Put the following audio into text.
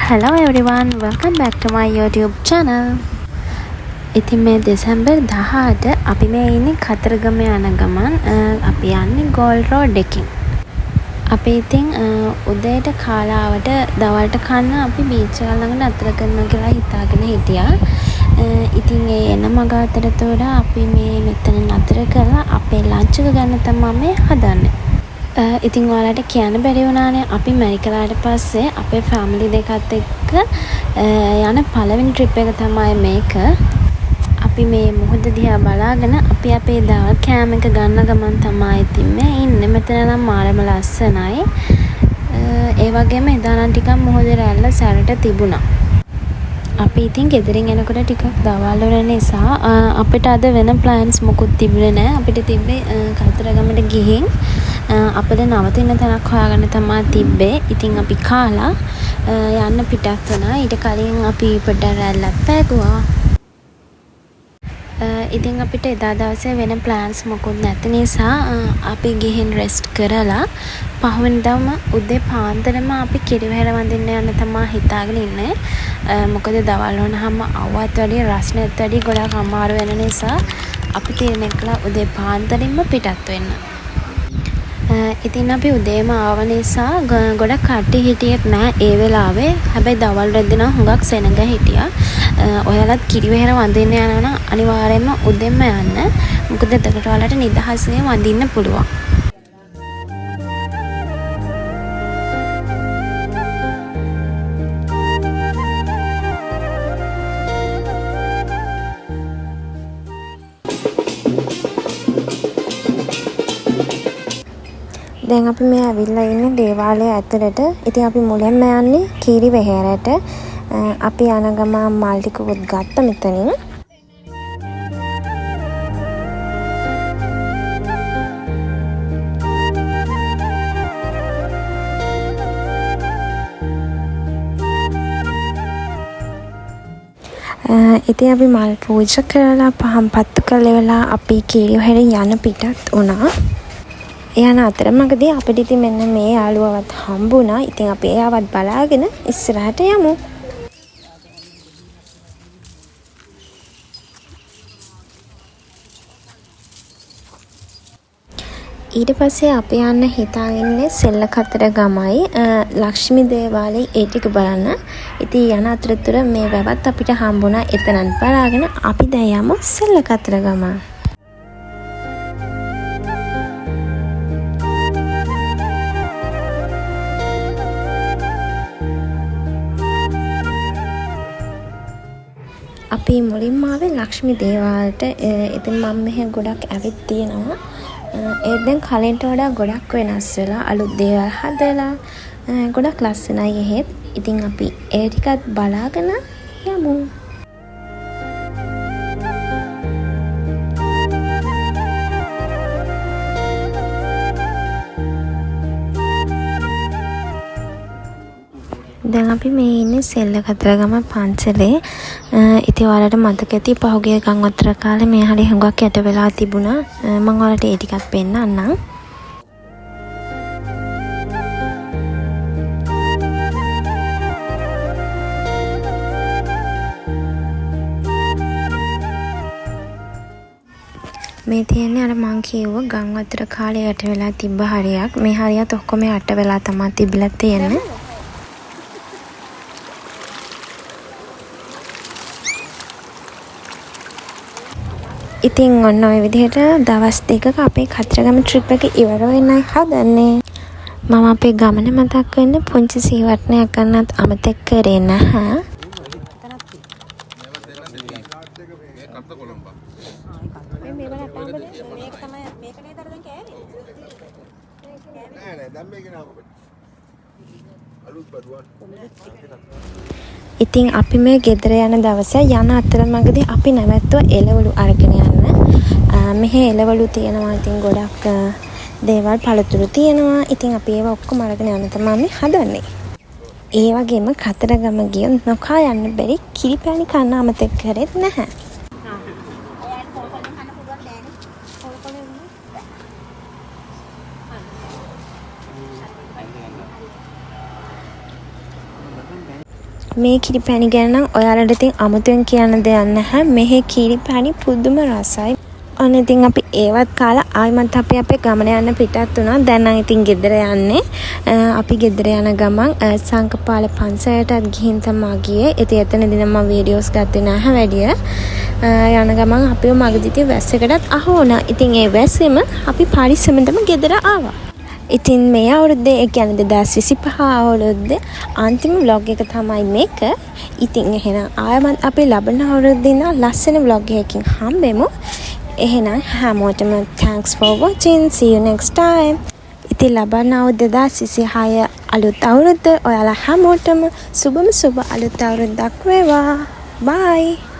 Hello everyone, welcome back to my YouTube channel. ඉතින් මේ දෙසැම්බර් 18 අපි මේ ඉන්නේ කතරගම යන ගමන් අපි යන්නේ ගෝල්ඩ් රෝඩ් එකකින්. අපි ඉතින් උදේට කාලාවට දවල්ට කන්න අපි බීච් එක ළඟ නතර කරනවා කියලා හිතාගෙන හිටියා. ඉතින් ඒ එන මග අතරතුර අපි මේ මෙතන නතර කරලා අපේ ලන්ච් එක ගන්න තමයි මේ හදන්නේ. ඉතින් ඔයාලට කියන්න බැරි වුණානේ අපි මැරිකලාට පස්සේ අපේ ෆැමිලි දෙකත් එක්ක යන පළවෙනි ට්‍රිප් එක තමයි මේක. අපි මේ මුහුද දිහා බලාගෙන අපි අපේ දවල් කෑම එක ගන්න ගමන් තමයි ඉතින් මේ ඉන්නේ. මෙතන නම් මාරම ලස්සනයි. ඒ වගේම එදා නම් ටිකක් මුහුද රැල්ල සැරට තිබුණා. අපි ඉතින් ගෙදරින් එනකොට ටිකක් දවල් වල නිසා අපිට අද වෙන ප්ලෑන්ස් මොකුත් තිබුණේ නැහැ. අපිට තිබ්බේ කතරගමට ගිහින් අපිට නවතින තැනක් හොයාගන්න තමයි තිබ්බේ. ඉතින් අපි කාලා යන්න පිටත් වුණා. ඊට කලින් අපි පොඩ්ඩක් රැල්ලක් පෑගුවා. ඉතින් අපිට එදා දවසේ වෙන ප්ලෑන්ස් මොකුත් නැති නිසා අපි ගිහින් රෙස්ට් කරලා පහුවෙනිදාම උදේ පාන්දරම අපි කිරිවෙහෙර වඳින්න යන්න තමයි හිතාගෙන ඉන්නේ. මොකද දවල් වුණාම අවුවත් වැඩි රස්නෙත් වැඩි ගොඩක් අමාරු වෙන නිසා අපි තීරණය කළා උදේ පාන්දරින්ම පිටත් වෙන්න. ඉතින් අපි උදේම ආව නිසා ගොඩක් කට්ටිය හිටියෙත් නෑ ඒ වෙලාවේ. හැබැයි දවල් වෙද්දී නම් හුඟක් සෙනඟ හිටියා. ඔයාලත් කිරිවෙහෙර වඳින්න යනවා නම් අනිවාර්යයෙන්ම උදේම යන්න. මොකද එතකොට ඔයාලට නිදහසේ වඳින්න පුළුවන්. දැන් අපි මේ ඇවිල්ලා ඉන්නේ දේවාලය ඇතුළට. ඉතින් අපි මුලින්ම යන්නේ කිරිවෙහෙරට. අපි යන ගමන් මල් ටිකකුත් ගත්ත මෙතනින්. ඉතින් අපි මල් පූජා කරලා පහන් පත්තු කරලා අපි කිරිවෙහෙර යන පිටත් වුණා. යන අතරමඟදී අපිට ඉතින් මෙන්න මේ යාළුවවත් හම්බුණා. ඉතින් අපි එයාවත් බලාගෙන ඉස්සරහට යමු. ඊට පස්සේ අපි යන්න හිතාගෙන සෙල්ල කතරගමයි ලක්ෂ්මී දේවාලයේ ඒ ටික බලන්න. ඉතින් යන අතරතුර මේ වැවත් අපිට හම්බුණා. එතනන් බලාගෙන අපි දැන් යමු සෙල්ල කතරගම. අපි මුලින්ම ආවේ ලක්ෂ්මී දේවාලයට. ඉතින් මම මෙහෙ ගොඩක් ඇවිත් තියෙනවා. ඒ දැන් කලින්ට වඩා ගොඩක් වෙනස් වෙලා අලුත් දේවල් හදලා ගොඩක් ලස්සනයි එහෙත්. ඉතින් අපි ඒ ටිකත් බලාගෙන යමු. දැන් අපි මේ ඉන්නේ සෙල්ල කතරගම පන්සලේ. ඉතින් ඔයාලට මතක ඇති පහුගිය ගම්වතුර කාලේ මේ හරිය හුඟක් යට වෙලා තිබුණා. මම ඔයාලට ඒ ටිකත් පෙන්නන්නම්. මේ තියෙන්නේ අර මං කියුව ගම්වතුර කාලේ යට වෙලා තිබ්බ හරියක්. මේ හරියත් ඔක්කොම යට වෙලා තමයි තිබිලා තියෙන්නේ. ඉතින් ඔන්න ඔය විදිහට දවස් දෙකක අපේ කතරගම ට්‍රිප් එක ඉවර වෙන්නයි හදන්නේ. මම අපේ ගමන මතක් වෙන්න පුංචි සීවටනයක් ගන්නත් අමතක කරේ නැහැ. ඉතින් අපි මේ ගෙදර යන දවසේ යන අතරමඟදී අපි නැවතුව එළවලු අරගෙන යන්න. මෙහි එළවලු තියෙනවා. ඉතින් ගොඩක් දේවල් පළතුරු තියෙනවා. ඉතින් අපි ඒවා ඔක්කොම අරගෙන යන්න තමයි හදන්නේ. ඒ වගේම කතරගම ගියොත් නොකා යන්න බැරි කිරිපැණි කන්න අමතක කරෙත් නැහැ. මේ කිරි පැණි ගැන නම් ඔයාලට ඉතින් අමුතුවෙන් කියන්න දෙයක් නැහැ. මෙහි කිරි පැණි පුදුම රසයි. ඔන්න ඉතින් අපි ඒවත් කාලා ආයිමත් අපි අපේ ගමන යන්න පිටත් වුණා. දැන් නම් ඉතින් ගෙදර යන්නේ. අපි ගෙදර යන ගමන් සංකපාල පන්සලටත් ගිහින් තමයි ගියේ. ඉතින් එතනදී නම් මම වීඩියෝස් ගත්තේ නැහැ වැඩිය. යන ගමන් අපිව මගදීදී වැස්සකටත් අහු වුණා. ඉතින් ඒ වැස්සෙම අපි පරිස්සමෙන්ම ගෙදර ආවා. ඉතින් මේ අවුරුද්දේ ඒ කියන්නේ 2025 අවුරුද්දේ අන්තිම vlog එක තමයි මේක. ඉතින් එහෙනම් ආයමත් අපි ලබන අවුරුද්දේ ඉඳන් ලස්සන vlog එකකින් හම්බෙමු. එහෙනම් හැමෝටම thanks for watching. See you next time. ඉතින් ලබන අවුරුද්ද 2026 අලුත් අවුරුද්ද ඔයාලා හැමෝටම සුබම සුබ අලුත් අවුරුද්දක් වේවා. Bye.